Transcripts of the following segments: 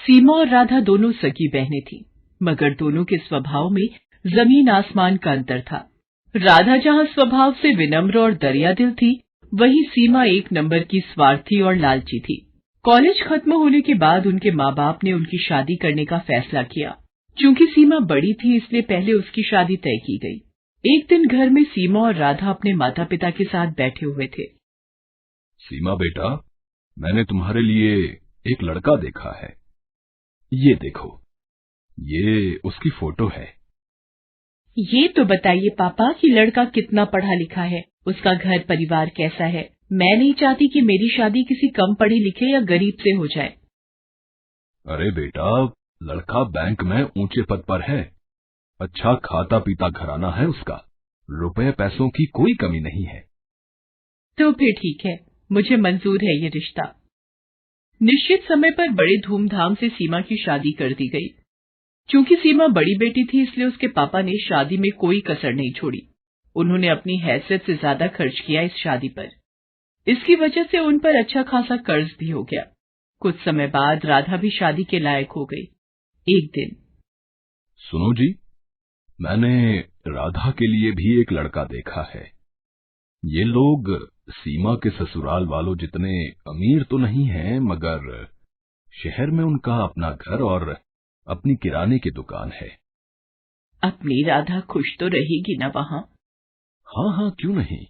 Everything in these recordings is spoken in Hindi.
सीमा और राधा दोनों सगी बहनें थीं, मगर दोनों के स्वभाव में जमीन आसमान का अंतर था। राधा जहां स्वभाव से विनम्र और दरियादिल थी, वहीं सीमा एक नंबर की स्वार्थी और लालची थी। कॉलेज खत्म होने के बाद उनके माँ बाप ने उनकी शादी करने का फैसला किया। चूंकि सीमा बड़ी थी, इसलिए पहले उसकी शादी तय की गई। एक दिन घर में सीमा और राधा अपने माता पिता के साथ बैठे हुए थे। सीमा बेटा, मैंने तुम्हारे लिए एक लड़का देखा है। ये देखो, ये उसकी फोटो है। ये तो बताइए पापा कि लड़का कितना पढ़ा लिखा है, उसका घर परिवार कैसा है। मैं नहीं चाहती कि मेरी शादी किसी कम पढ़े लिखे या गरीब से हो जाए। अरे बेटा, लड़का बैंक में ऊंचे पद पर है, अच्छा खाता पीता घराना है उसका, रुपए पैसों की कोई कमी नहीं है। तो फिर ठीक है, मुझे मंजूर है ये रिश्ता। निश्चित समय पर बड़े धूमधाम से सीमा की शादी कर दी गई। चूंकि सीमा बड़ी बेटी थी, इसलिए उसके पापा ने शादी में कोई कसर नहीं छोड़ी। उन्होंने अपनी हैसियत से ज्यादा खर्च किया इस शादी पर। इसकी वजह से उन पर अच्छा खासा कर्ज भी हो गया। कुछ समय बाद राधा भी शादी के लायक हो गई। एक दिन, सुनो जी, मैंने राधा के लिए भी एक लड़का देखा है। ये लोग सीमा के ससुराल वालों जितने अमीर तो नहीं हैं, मगर शहर में उनका अपना घर और अपनी किराने की दुकान है। अपनी राधा खुश तो रहेगी ना वहां? हाँ हाँ, क्यों नहीं।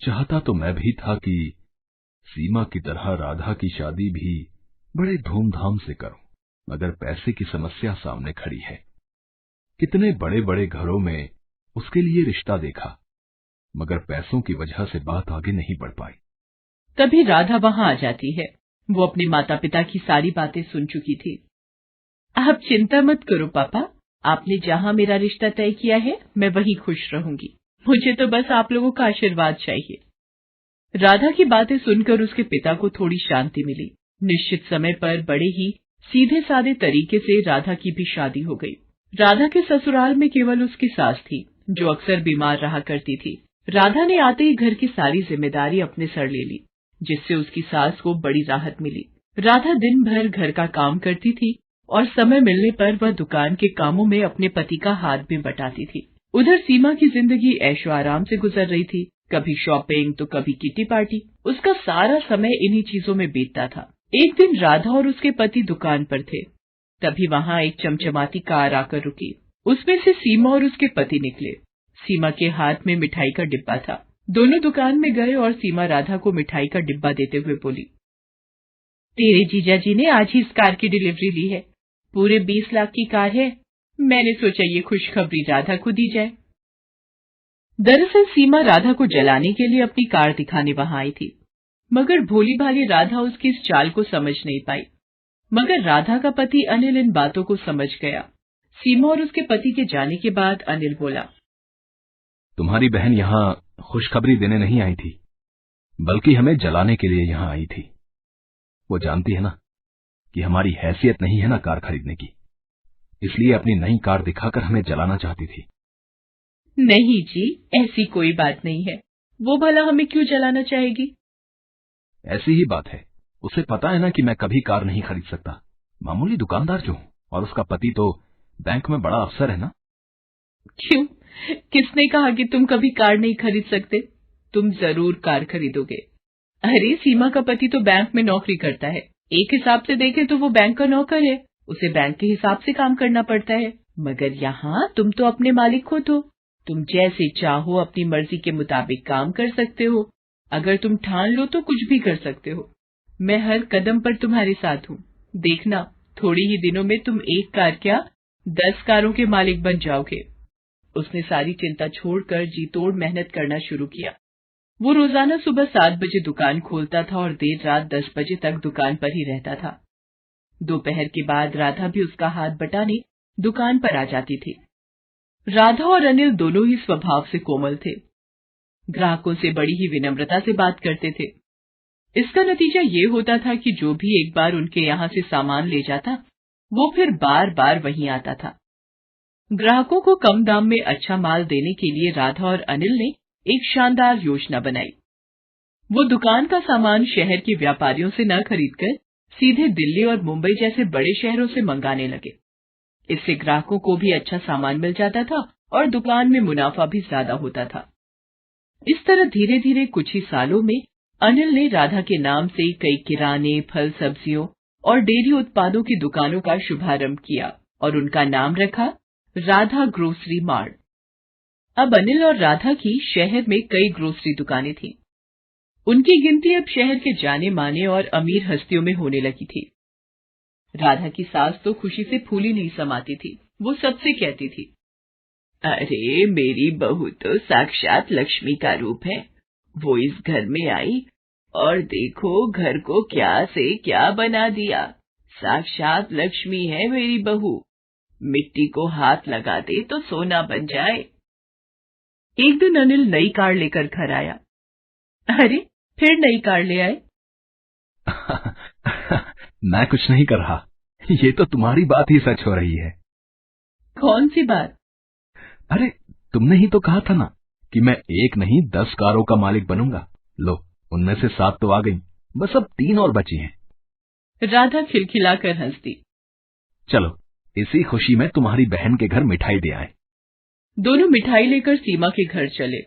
चाहता तो मैं भी था कि सीमा की तरह राधा की शादी भी बड़े धूमधाम से करूं, मगर पैसे की समस्या सामने खड़ी है। कितने बड़े बड़े घरों में उसके लिए रिश्ता देखा, मगर पैसों की वजह से बात आगे नहीं बढ़ पाई। तभी राधा वहां आ जाती है। वो अपने माता पिता की सारी बातें सुन चुकी थी। आप चिंता मत करो पापा, आपने जहां मेरा रिश्ता तय किया है, मैं वहीं खुश रहूंगी। मुझे तो बस आप लोगों का आशीर्वाद चाहिए। राधा की बातें सुनकर उसके पिता को थोड़ी शांति मिली। निश्चित समय पर बड़े ही सीधे साधे तरीके से राधा की भी शादी हो गई। राधा के ससुराल में केवल उसकी सास थी, जो अक्सर बीमार रहा करती थी। राधा ने आते ही घर की सारी जिम्मेदारी अपने सर ले ली, जिससे उसकी सास को बड़ी राहत मिली। राधा दिन भर घर का काम करती थी और समय मिलने पर वह दुकान के कामों में अपने पति का हाथ भी बटाती थी। उधर सीमा की जिंदगी ऐशो आराम से गुजर रही थी। कभी शॉपिंग तो कभी किटी पार्टी। उसका सारा समय इन्हीं चीजों में बीतता था। एक दिन राधा और उसके पति दुकान पर थे। तभी वहां एक चमचमाती कार आकर रुकी। उसमें से सीमा और उसके पति निकले। सीमा के हाथ में मिठाई का डिब्बा था। दोनों दुकान में गए और सीमा राधा को मिठाई का डिब्बा देते हुए बोली, तेरे जीजा जी ने आज ही इस कार की डिलीवरी ली है। पूरे 20 लाख की कार है। मैंने सोचा ये खुशखबरी राधा को दी जाए। दरअसल सीमा राधा को जलाने के लिए अपनी कार दिखाने वहां आई थी, मगर भोली भाली राधा उसकी इस चाल को समझ नहीं पाई। मगर राधा का पति अनिल इन बातों को समझ गया। सीमा और उसके पति के जाने के बाद अनिल बोला, तुम्हारी बहन यहाँ खुशखबरी देने नहीं आई थी, बल्कि हमें जलाने के लिए यहाँ आई थी। वो जानती है ना कि हमारी हैसियत नहीं है ना कार खरीदने की, इसलिए अपनी नई कार दिखाकर हमें जलाना चाहती थी। नहीं जी, ऐसी कोई बात नहीं है। वो भला हमें क्यों जलाना चाहेगी? ऐसी ही बात है। उसे पता है ना कि मैं कभी कार नहीं खरीद सकता। मामूली दुकानदार जो हूं, और उसका पति तो बैंक में बड़ा अफसर है ना। क्यों? किसने कहा कि तुम कभी कार नहीं खरीद सकते? तुम जरूर कार खरीदोगे। अरे सीमा का पति तो बैंक में नौकरी करता है। एक हिसाब से देखें तो वो बैंक का नौकर है। उसे बैंक के हिसाब से काम करना पड़ता है। मगर यहाँ तुम तो अपने मालिक खुद हो। तुम जैसे चाहो अपनी मर्जी के मुताबिक काम कर सकते हो। अगर तुम ठान लो तो कुछ भी कर सकते हो। मैं हर कदम पर तुम्हारे साथ हूँ। देखना, थोड़ी ही दिनों में तुम एक कार क्या 10 कारों के मालिक बन जाओगे। उसने सारी चिंता छोड़कर जी तोड़ मेहनत करना शुरू किया। वो रोजाना सुबह 7 बजे दुकान खोलता था और देर रात 10 बजे तक दुकान पर ही रहता था। दोपहर के बाद राधा भी उसका हाथ बटाने दुकान पर आ जाती थी। राधा और अनिल दोनों ही स्वभाव से कोमल थे। ग्राहकों से बड़ी ही विनम्रता से बात करते थे। इसका नतीजा ये होता था कि जो भी एक बार उनके यहाँ से सामान ले जाता, वो फिर बार बार वहीं आता था। ग्राहकों को कम दाम में अच्छा माल देने के लिए राधा और अनिल ने एक शानदार योजना बनाई। वो दुकान का सामान शहर के व्यापारियों से न खरीदकर सीधे दिल्ली और मुंबई जैसे बड़े शहरों से मंगाने लगे। इससे ग्राहकों को भी अच्छा सामान मिल जाता था और दुकान में मुनाफा भी ज्यादा होता था। इस तरह धीरे धीरे कुछ ही सालों में अनिल ने राधा के नाम से कई किराने, फल, सब्जियों और डेयरी उत्पादों की दुकानों का शुभारंभ किया और उनका नाम रखा राधा ग्रोसरी मार्ट। अब अनिल और राधा की शहर में कई ग्रोसरी दुकानें थीं। उनकी गिनती अब शहर के जाने माने और अमीर हस्तियों में होने लगी थी। राधा की सास तो खुशी से फूली नहीं समाती थी। वो सबसे कहती थी, अरे मेरी बहू तो साक्षात लक्ष्मी का रूप है। वो इस घर में आई और देखो घर को क्या से क्या बना दिया। साक्षात लक्ष्मी है मेरी बहू, मिट्टी को हाथ लगा दे तो सोना बन जाए। एक दिन अनिल नई कार लेकर घर आया। अरे फिर नई कार ले आए? मैं कुछ नहीं कर रहा, ये तो तुम्हारी बात ही सच हो रही है। कौन सी बात? अरे तुमने ही तो कहा था ना कि मैं 1 नहीं 10 कारों का मालिक बनूंगा। लो, उनमें से 7 तो आ गई, बस अब 3 और बची हैं। राधा खिलखिलाकर हंस दी। चलो इसी खुशी में तुम्हारी बहन के घर मिठाई दे आए। दोनों मिठाई लेकर सीमा के घर चले।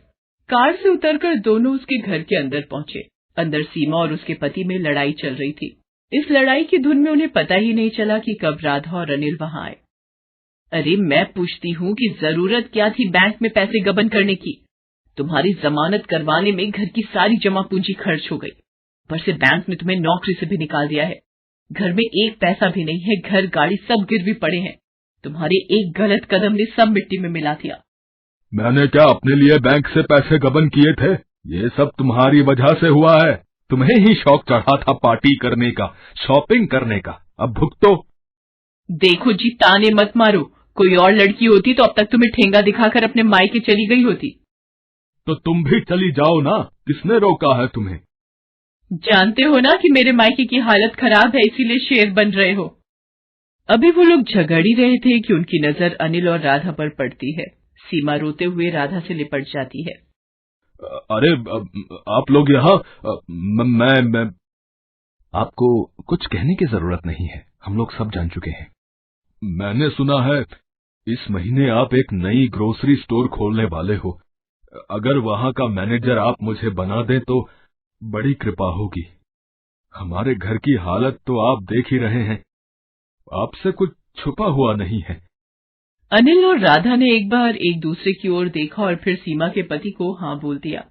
कार से उतरकर दोनों उसके घर के अंदर पहुंचे। अंदर सीमा और उसके पति में लड़ाई चल रही थी। इस लड़ाई की धुन में उन्हें पता ही नहीं चला कि कब राधा और अनिल वहां आए। अरे मैं पूछती हूँ कि जरूरत क्या थी बैंक में पैसे गबन करने की? तुम्हारी जमानत करवाने में घर की सारी जमा पूंजी खर्च हो गई। पर से बैंक ने तुम्हें नौकरी से भी निकाल दिया है। घर में एक पैसा भी नहीं है, घर गाड़ी सब गिरवी पड़े हैं। तुम्हारे एक गलत कदम ने सब मिट्टी में मिला दिया। मैंने क्या अपने लिए बैंक से पैसे गबन किए थे? ये सब तुम्हारी वजह से हुआ है। तुम्हें ही शौक चढ़ा था पार्टी करने का, शॉपिंग करने का, अब भुगतो। देखो जी, ताने मत मारो। कोई और लड़की होती तो अब तक तुम्हें ठेंगा दिखाकर अपने मायके चली गई होती। तो तुम भी चली जाओ ना, किसने रोका है तुम्हें? जानते हो ना कि मेरे मायके की हालत खराब है, इसीलिए शेर बन रहे हो। अभी वो लोग झगड़ ही रहे थे कि उनकी नजर अनिल और राधा पर पड़ती है। सीमा रोते हुए राधा से लिपट जाती है। अरे आप लोग यहाँ, मैं आपको कुछ कहने की जरूरत नहीं है, हम लोग सब जान चुके हैं। मैंने सुना है इस महीने आप एक नई ग्रोसरी स्टोर खोलने वाले हो। अगर वहां का मैनेजर आप मुझे बना दें तो बड़ी कृपा होगी। हमारे घर की हालत तो आप देख ही रहे हैं, आपसे कुछ छुपा हुआ नहीं है। अनिल और राधा ने एक बार एक दूसरे की ओर देखा और फिर सीमा के पति को हाँ बोल दिया।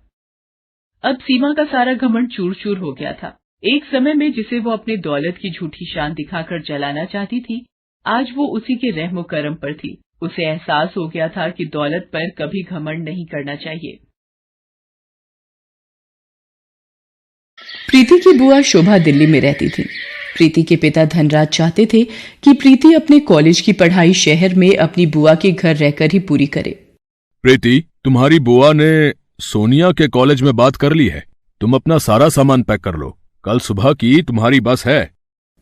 अब सीमा का सारा घमंड चूर चूर हो गया था। एक समय में जिसे वो अपने दौलत की झूठी शान दिखाकर जलाना चाहती थी, आज वो उसी के रहमो करम पर थी। उसे एहसास हो गया था कि दौलत पर कभी घमंड नहीं करना चाहिए। प्रीति की बुआ शोभा दिल्ली में रहती थी। प्रीति के पिता धनराज चाहते थे कि प्रीति अपने कॉलेज की पढ़ाई शहर में अपनी बुआ के घर रहकर ही पूरी करे। प्रीति, तुम्हारी बुआ ने सोनिया के कॉलेज में बात कर ली है। तुम अपना सारा सामान पैक कर लो, कल सुबह की तुम्हारी बस है।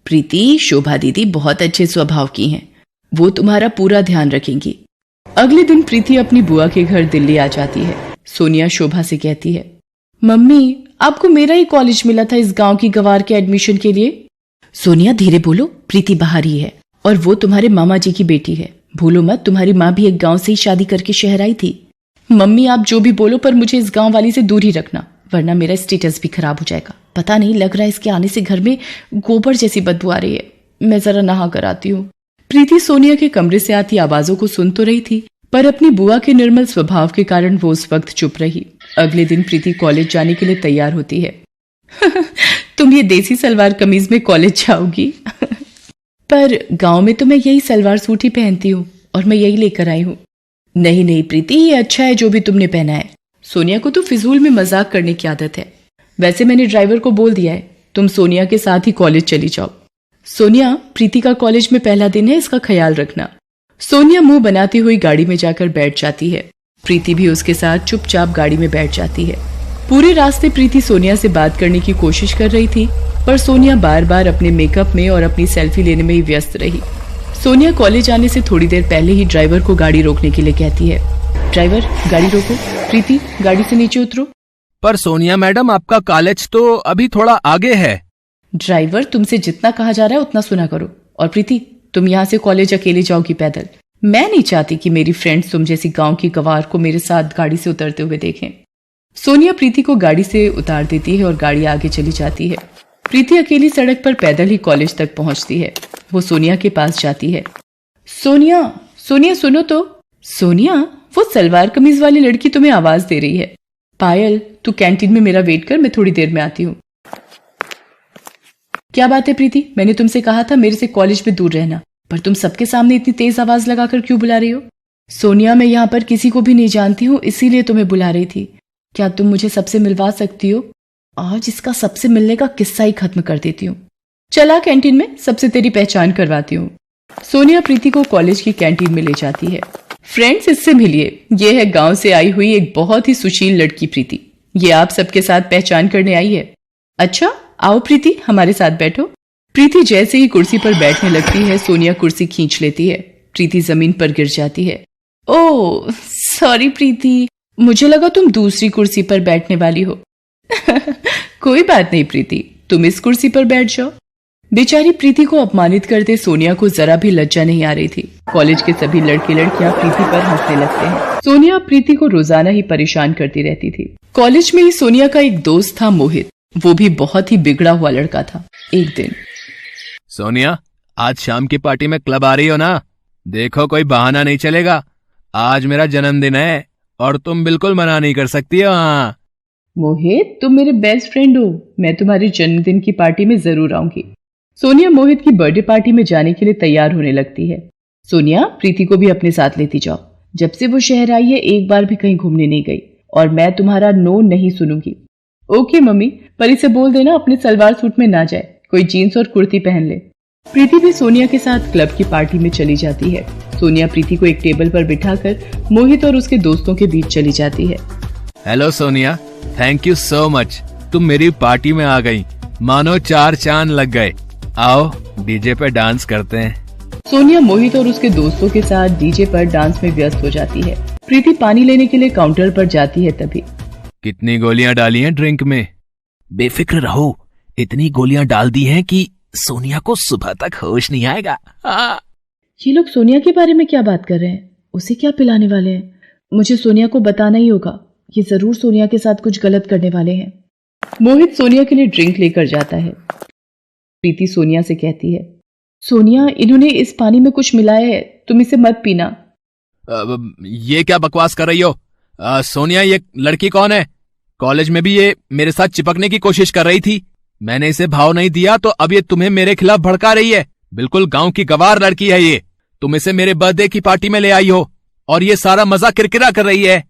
प्रीति, शोभा दीदी बहुत अच्छे स्वभाव की हैं, वो तुम्हारा पूरा ध्यान रखेंगी। अगले दिन प्रीति अपनी बुआ के घर दिल्ली आ जाती है। सोनिया शोभा से कहती है, मम्मी आपको मेरा ही कॉलेज मिला था इस गांव की गवार के एडमिशन के लिए। सोनिया धीरे बोलो, प्रीति बाहर ही है और वो तुम्हारे मामा जी की बेटी है। भूलो मत, तुम्हारी माँ भी एक गांव से ही शादी करके शहर आई थी। मम्मी आप जो भी बोलो पर मुझे इस गांव वाली से दूर ही रखना, वरना मेरा स्टेटस भी खराब हो जाएगा। पता नहीं, लग रहा है इसके आने से घर में गोबर जैसी बदबू आ रही है। मैं जरा नहा कर आती हूँ। प्रीति सोनिया के कमरे से आती आवाजों को सुन तो रही थी, पर अपनी बुआ के निर्मल स्वभाव के कारण वो उस वक्त चुप रही। अगले दिन प्रीति कॉलेज जाने के लिए तैयार होती है। तुम ये देसी सलवार कमीज में कॉलेज जाओगी? पर गांव में तो मैं यही सलवार सूट ही पहनती हूँ और मैं यही लेकर आई हूँ। नहीं नहीं प्रीति, ये अच्छा है जो भी तुमने पहना है। सोनिया को तो फिजूल में मजाक करने की आदत है। वैसे मैंने ड्राइवर को बोल दिया है, तुम सोनिया के साथ ही कॉलेज चली जाओ। सोनिया, प्रीति का कॉलेज में पहला दिन है, इसका ख्याल रखना। सोनिया मुंह बनाती हुई गाड़ी में जाकर बैठ जाती है। प्रीति भी उसके साथ चुपचाप गाड़ी में बैठ जाती है। पूरे रास्ते प्रीति सोनिया से बात करने की कोशिश कर रही थी, पर सोनिया बार बार अपने मेकअप में और अपनी सेल्फी लेने में ही व्यस्त रही। सोनिया कॉलेज आने से थोड़ी देर पहले ही ड्राइवर को गाड़ी रोकने के लिए कहती है, ड्राइवर गाड़ी रोको, प्रीति गाड़ी से नीचे उतरो। पर सोनिया मैडम, आपका कॉलेज तो अभी थोड़ा आगे है। ड्राइवर, तुमसे जितना कहा जा रहा है उतना सुना करो। और प्रीति, तुम यहाँ से कॉलेज अकेले जाओगी पैदल। मैं नहीं चाहती कि मेरी फ्रेंड्स तुम जैसी गांव की गवार को मेरे साथ गाड़ी से उतरते हुए देखें। सोनिया प्रीति को गाड़ी से उतार देती है और गाड़ी आगे चली जाती है। प्रीति अकेली सड़क पर पैदल ही कॉलेज तक पहुंचती है। वो सोनिया के पास जाती है। सोनिया, सोनिया सुनो तो। सोनिया, वो सलवार कमीज वाली लड़की तुम्हें आवाज दे रही है। पायल, तू कैंटीन में मेरा वेट कर, मैं थोड़ी देर में आती हूँ। क्या बात है प्रीति, मैंने तुमसे कहा था मेरे से कॉलेज में दूर रहना, पर तुम सबके सामने इतनी तेज आवाज लगाकर क्यों बुला रही हो? सोनिया, मैं यहाँ पर किसी को भी नहीं जानती हूँ, इसीलिए तुम्हें बुला रही थी। क्या तुम मुझे सबसे मिलवा सकती हो? आज इसका सबसे मिलने का किस्सा ही खत्म कर देती हूँ। चला कैंटीन में, सबसे तेरी पहचान करवाती हूँ। सोनिया प्रीति को कॉलेज की कैंटीन में ले जाती है। फ्रेंड्स, इससे मिलिए, ये है गांव से आई हुई एक बहुत ही सुशील लड़की प्रीति। ये आप सबके साथ पहचान करने आई है। अच्छा, आओ प्रीति, हमारे साथ बैठो। प्रीति जैसे ही कुर्सी पर बैठने लगती है, सोनिया कुर्सी खींच लेती है। प्रीति जमीन पर गिर जाती है। ओह सॉरी प्रीति, मुझे लगा तुम दूसरी कुर्सी पर बैठने वाली हो। कोई बात नहीं प्रीति, तुम इस कुर्सी पर बैठ जाओ। बेचारी प्रीति को अपमानित करते सोनिया को जरा भी लज्जा नहीं आ रही थी। कॉलेज के सभी लड़के लड़कियां प्रीति पर हंसने लगते हैं। सोनिया प्रीति को रोजाना ही परेशान करती रहती थी। कॉलेज में ही सोनिया का एक दोस्त था मोहित, वो भी बहुत ही बिगड़ा हुआ लड़का था। एक दिन, सोनिया, आज शाम की पार्टी में क्लब आ रही हो ना? देखो कोई बहाना नहीं चलेगा, आज मेरा जन्मदिन है और तुम बिल्कुल मना नहीं कर सकती हो। हाँ मोहित, तुम मेरे बेस्ट फ्रेंड हो, मैं तुम्हारे जन्मदिन की पार्टी में जरूर आऊंगी। सोनिया मोहित की बर्थडे पार्टी में जाने के लिए तैयार होने लगती है। सोनिया, प्रीति को भी अपने साथ लेती जाओ। जब से वो शहर आई है एक बार भी कहीं घूमने नहीं गई और मैं तुम्हारा नो नहीं सुनूंगी। ओके मम्मी, पर इसे बोल देना अपने सलवार सूट में ना जाए, कोई जीन्स और कुर्ती पहन ले। प्रीति भी सोनिया के साथ क्लब की पार्टी में चली जाती है। सोनिया प्रीति को एक टेबल पर बिठाकर मोहित और उसके दोस्तों के बीच चली जाती है। Hello Sonia, thank you so much, तुम मेरी पार्टी में आ गई, मानो 4 चांद लग गए। आओ डीजे पे डांस करते हैं। सोनिया मोहित और उसके दोस्तों के साथ डीजे पर डांस में व्यस्त हो जाती है। प्रीति पानी लेने के लिए काउंटर पर जाती है। तभी, कितनी गोलियां डाली हैं ड्रिंक में? बेफिक्र रहो, इतनी गोलियां डाल दी हैं कि सोनिया को सुबह तक होश नहीं आएगा। ये लोग सोनिया के बारे में क्या बात कर रहे हैं? उसे क्या पिलाने वाले हैं? मुझे सोनिया को बताना ही होगा, ये जरूर सोनिया के साथ कुछ गलत करने वाले हैं। मोहित सोनिया के लिए ड्रिंक लेकर जाता है। प्रीति सोनिया से कहती है, सोनिया, इन्होंने इस पानी में कुछ मिलाया है, तुम इसे मत पीना। ये क्या बकवास कर रही हो? सोनिया, ये लड़की कौन है? कॉलेज में भी ये मेरे साथ चिपकने की कोशिश कर रही थी, मैंने इसे भाव नहीं दिया तो अब ये तुम्हें मेरे खिलाफ भड़का रही है। बिल्कुल गांव की गवार लड़की है ये। तुम इसे मेरे बर्थडे की पार्टी में ले आई हो और ये सारा मजा किरकिरा कर रही है।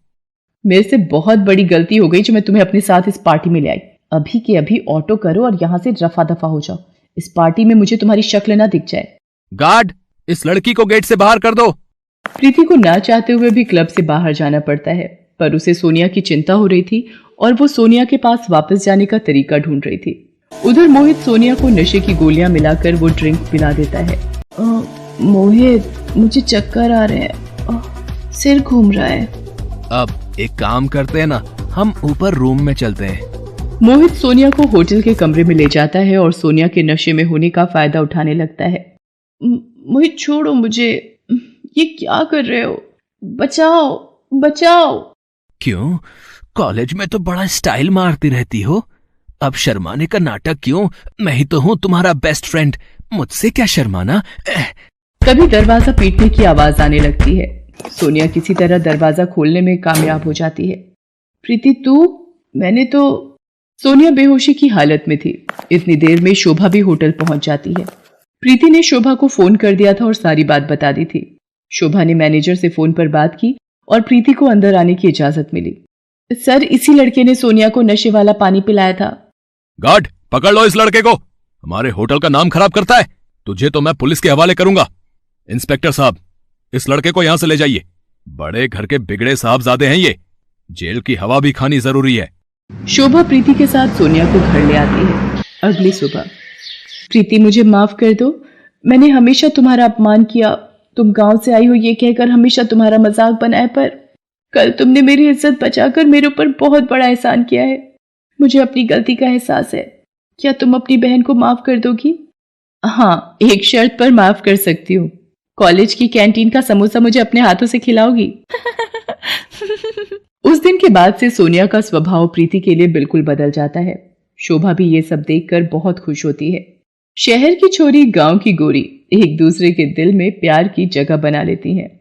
मेरे से बहुत बड़ी गलती हो गई जो मैं तुम्हें अपने साथ इस पार्टी में ले आई। अभी के अभी ऑटो करो और यहाँ से रफा दफा हो जाओ। इस पार्टी में मुझे तुम्हारी शक्ल ना दिख जाए। गार्ड, इस लड़की को गेट से बाहर कर दो। प्रीति को ना चाहते हुए भी क्लब से बाहर जाना पड़ता है, पर उसे सोनिया की चिंता हो रही थी और वो सोनिया के पास वापस जाने का तरीका ढूंढ रही थी। उधर मोहित सोनिया को नशे की गोलियां मिलाकर वो ड्रिंक पिला देता है। मोहित, मुझे चक्कर आ रहे हैं, सिर घूम रहा है। अब एक काम करते हैं ना, हम ऊपर रूम में चलते हैं। मोहित सोनिया को होटल के कमरे में ले जाता है और सोनिया के नशे में होने का फायदा उठाने लगता है। मोहित, छोड़ो मुझे, ये क्या कर रहे हो? बचाओ, बचाओ। क्यों? कॉलेज में तो बड़ा स्टाइल मारती रहती हो, अब शर्माने का नाटक क्यों? मैं ही तो हूँ तुम्हारा बेस्ट फ्रेंड, मुझसे क्या शर्माना। तभी दरवाजा पीटने की आवाज आने लगती है। सोनिया किसी तरह दरवाजा खोलने में कामयाब हो जाती है। प्रीति, तू? मैंने तो... सोनिया बेहोशी की हालत में थी। इतनी देर में शोभा भी होटल पहुंच जाती है। प्रीति ने शोभा को फोन कर दिया था और सारी बात बता दी थी। शोभा ने मैनेजर से फोन पर बात की और प्रीति को अंदर आने की इजाजत मिली। सर, इसी लड़के ने सोनिया को नशे वाला पानी पिलाया था। गार्ड, पकड़ लो इस लड़के को, हमारे होटल का नाम खराब करता है। तुझे तो मैं पुलिस के हवाले करूंगा। इंस्पेक्टर साहब, इस लड़के को यहां से ले जाइए। बड़े घर के बिगड़े साहबजादे हैं ये, जेल की हवा भी खानी जरूरी है। शोभा प्रीति के साथ सोनिया को घर ले आती है। अगली सुबह, प्रीति, मुझे माफ कर दो, मैंने हमेशा तुम्हारा अपमान किया। तुम गांव से आई हो ये कहकर हमेशा तुम्हारा मजाक बनाया, पर कल तुमने मेरी इज्जत बचाकर मेरे ऊपर बहुत बड़ा एहसान किया है। मुझे अपनी गलती का एहसास है। क्या तुम अपनी बहन को माफ कर दोगी? हाँ, एक शर्त पर माफ कर सकती हूँ। कॉलेज की कैंटीन का समोसा मुझे अपने हाथों से खिलाओगी? उस दिन के बाद से सोनिया का स्वभाव प्रीति के लिए बिल्कुल बदल जाता है। शोभा भी ये सब देखकर बहुत खुश होती है। शहर की छोरी, गांव की गोरी एक दूसरे के दिल में प्यार की जगह बना लेती हैं।